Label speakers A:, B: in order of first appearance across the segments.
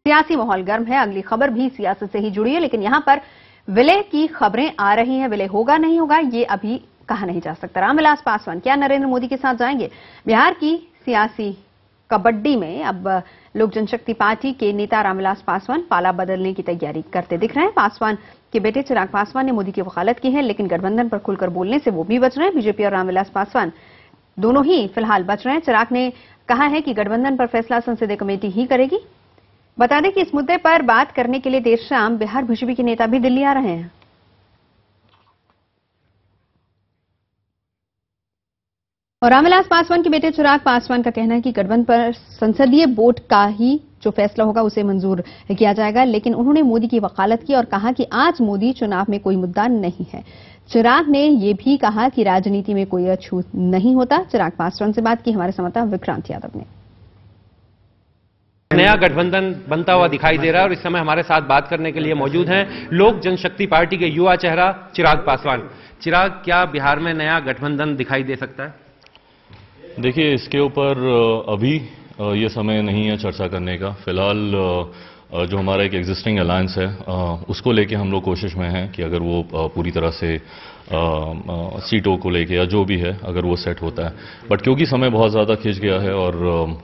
A: सियासी माहौल गर्म है। अगली खबर भी सियासत से ही जुड़ी है, लेकिन यहां पर विलय की खबरें आ रही हैं। विलय होगा नहीं होगा ये अभी कहा नहीं जा सकता। रामविलास पासवान क्या नरेंद्र मोदी के साथ जाएंगे? बिहार की सियासी कबड्डी में अब लोक जनशक्ति पार्टी के नेता रामविलास पासवान पाला बदलने की तैयारी करते दिख रहे हैं। पासवान के बेटे चिराग पासवान ने मोदी की वकालत की है, लेकिन गठबंधन पर खुलकर बोलने से वो भी बच रहे हैं। बीजेपी और रामविलास पासवान दोनों ही फिलहाल बच रहे हैं। चिराग ने कहा है कि गठबंधन पर फैसला संसदीय कमेटी ही करेगी। बता दें कि इस मुद्दे पर बात करने के लिए देर शाम बिहार बीजेपी के नेता भी दिल्ली आ रहे हैं। और रामविलास पासवान के बेटे चिराग पासवान का कहना है कि गठबंधन पर संसदीय बोर्ड का ही जो फैसला होगा उसे मंजूर किया जाएगा, लेकिन उन्होंने मोदी की वकालत की और कहा कि आज मोदी चुनाव में कोई मुद्दा नहीं है। चिराग ने यह भी कहा कि राजनीति में कोई अछूत नहीं होता। चिराग पासवान से बात की हमारे संवाददाता विक्रांत यादव ने।
B: नया गठबंधन बनता हुआ दिखाई दे रहा है और इस समय हमारे साथ बात करने के लिए मौजूद हैं लोक जनशक्ति पार्टी के युवा चेहरा चिराग पासवान। चिराग, क्या बिहार में नया गठबंधन दिखाई दे सकता है?
C: देखिए, इसके ऊपर अभी ये समय नहीं है चर्चा करने का। फिलहाल जो हमारा एक एग्जिस्टिंग अलायंस है उसको लेके हम लोग कोशिश में हैं कि अगर वो पूरी तरह से सीटों को लेके या जो भी है अगर वो सेट होता है, बट क्योंकि समय बहुत ज़्यादा खिंच गया है और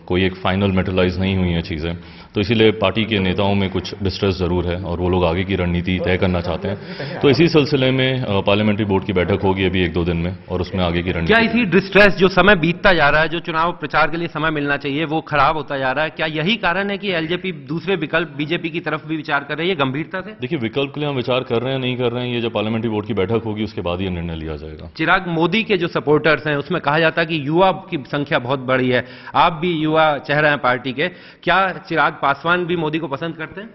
C: कोई एक फाइनल मेटलाइज नहीं हुई है चीज़ें, तो इसीलिए पार्टी के नेताओं में कुछ डिस्ट्रेस ज़रूर है और वो लोग आगे की रणनीति तय करना चाहते हैं। तो इसी सिलसिले में पार्लियामेंट्री बोर्ड की बैठक होगी अभी 1-2 दिन में और उसमें आगे की रणनीति।
B: क्या इसी डिस्ट्रेस जो समय बीतता जा रहा है, जो चुनाव प्रचार के लिए समय मिलना चाहिए वो खराब होता जा रहा है, क्या यही कारण है कि एलजेपी दूसरे विकल्प बीजेपी की तरफ भी विचार कर रही है गंभीरता से?
C: देखिए, विकल्प के लिए हम विचार कर रहे हैं नहीं कर रहे हैं, ये जब पार्लियामेंट्री बोर्ड की बैठक होगी उसके बाद ये निर्णय लिया जाएगा।
B: चिराग, मोदी के जो सपोर्टर्स हैं उसमें कहा जाता है कि युवा की संख्या बहुत बड़ी है, आप भी युवा चेहरा हैं पार्टी के, क्या चिराग पासवान भी मोदी को पसंद करते हैं?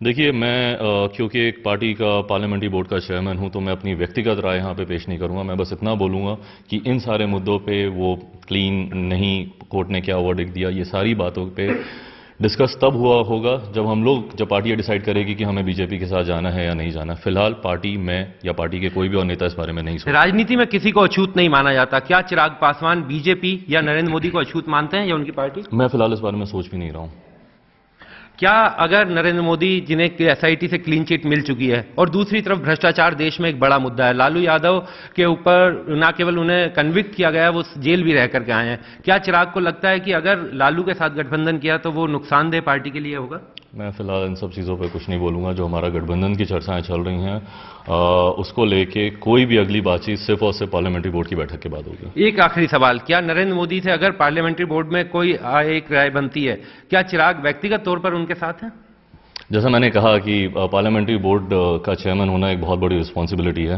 C: देखिए, मैं क्योंकि एक पार्टी का पार्लियामेंट्री बोर्ड का चेयरमैन हूं तो मैं अपनी व्यक्तिगत राय यहां पे पेश नहीं करूंगा। मैं बस इतना बोलूंगा कि इन सारे मुद्दों पे वो क्लीन नहीं, कोर्ट ने क्या वर्डिक्ट दिया, ये सारी बातों पे डिस्कस तब हुआ होगा जब पार्टी डिसाइड करेगी कि हमें बीजेपी के साथ जाना है या नहीं जाना। फिलहाल पार्टी में या पार्टी के कोई भी और नेता इस बारे में नहीं सोच।
B: राजनीति में किसी को अछूत नहीं माना जाता, क्या चिराग पासवान बीजेपी या नरेंद्र मोदी को अछूत मानते हैं या उनकी पार्टी?
C: मैं फिलहाल इस बारे में सोच भी नहीं रहा हूं।
B: क्या अगर नरेंद्र मोदी, जिन्हें एसआईटी से क्लीन चिट मिल चुकी है, और दूसरी तरफ भ्रष्टाचार देश में एक बड़ा मुद्दा है, लालू यादव के ऊपर न केवल उन्हें कन्विक्ट किया गया, वो जेल भी रह करके आए हैं, क्या चिराग को लगता है कि अगर लालू के साथ गठबंधन किया तो वो नुकसानदेह पार्टी के लिए होगा?
C: मैं फिलहाल इन सब चीज़ों पे कुछ नहीं बोलूंगा। जो हमारा गठबंधन की चर्चाएं चल रही हैं उसको लेके कोई भी अगली बातचीत सिर्फ और सिर्फ पार्लियामेंट्री बोर्ड की बैठक के बाद होगी।
B: एक आखिरी सवाल, क्या नरेंद्र मोदी से अगर पार्लियामेंट्री बोर्ड में कोई एक राय बनती है, क्या चिराग व्यक्तिगत तौर पर उनके साथ हैं?
C: जैसा मैंने कहा कि पार्लियामेंट्री बोर्ड का चेयरमैन होना एक बहुत बड़ी रिस्पॉन्सिबिलिटी है।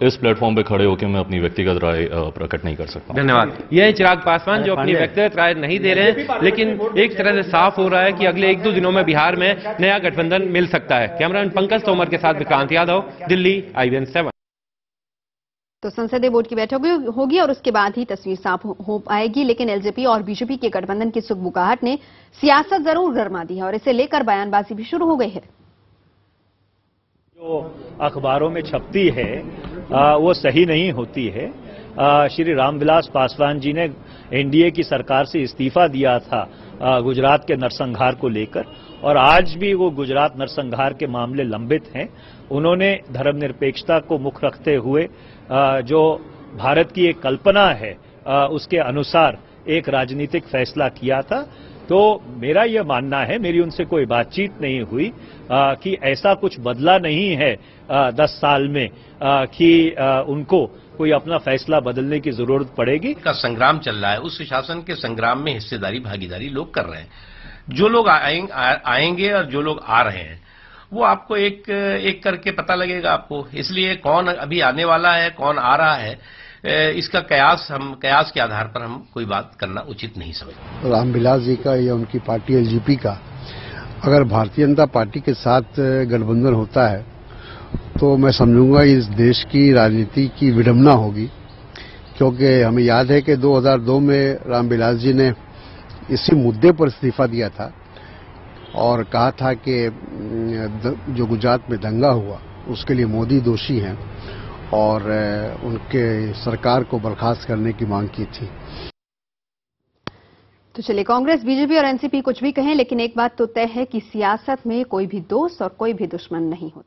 C: इस प्लेटफॉर्म पे खड़े होकर मैं अपनी व्यक्तिगत राय प्रकट नहीं कर सकता।
B: धन्यवाद। यह चिराग पासवान जो अपनी व्यक्तिगत राय नहीं दे रहे हैं, लेकिन एक तरह से साफ हो रहा है कि अगले 1-2 दिनों में बिहार में नया गठबंधन मिल सकता है। कैमरामैन पंकज तोमर के साथ विक्रांत यादव, दिल्ली, IVN 7।
A: तो संसदीय बोर्ड की बैठक होगी और उसके बाद ही तस्वीर साफ हो पाएगी, लेकिन एलजेपी और बीजेपी के गठबंधन की सुगबुगाहट ने सियासत जरूर गर्मा दी है और इसे लेकर बयानबाजी भी शुरू हो गई है।
D: जो अखबारों में छपती है वो सही नहीं होती है। श्री रामविलास पासवान जी ने एनडीए की सरकार से इस्तीफा दिया था गुजरात के नरसंहार को लेकर, और आज भी वो गुजरात नरसंहार के मामले लंबित हैं। उन्होंने धर्मनिरपेक्षता को मुख्य रखते हुए जो भारत की एक कल्पना है उसके अनुसार एक राजनीतिक फैसला किया था। तो मेरा यह मानना है, मेरी उनसे कोई बातचीत नहीं हुई कि ऐसा कुछ बदला नहीं है 10 साल में कि उनको कोई अपना फैसला बदलने की जरूरत पड़ेगी।
E: का संग्राम चल रहा है, उस शासन के संग्राम में हिस्सेदारी, भागीदारी लोग कर रहे हैं। जो लोग आएंगे और जो लोग आ रहे हैं वो आपको एक एक करके पता लगेगा आपको। इसलिए कौन अभी आने वाला है, कौन आ रहा है, इसका कयास के आधार पर हम कोई बात करना उचित नहीं समझते।
F: रामविलास जी का या उनकी पार्टी एलजेपी का अगर भारतीय जनता पार्टी के साथ गठबंधन होता है तो मैं समझूंगा इस देश की राजनीति की विडंबना होगी, क्योंकि हमें याद है कि 2002 में रामविलास जी ने इसी मुद्दे पर इस्तीफा दिया था और कहा था कि जो गुजरात में दंगा हुआ उसके लिए मोदी दोषी हैं और उनके सरकार को बर्खास्त करने की मांग की थी।
A: तो चलिए, कांग्रेस, बीजेपी और एनसीपी कुछ भी कहें, लेकिन एक बात तो तय है कि सियासत में कोई भी दोस्त और कोई भी दुश्मन नहीं होता।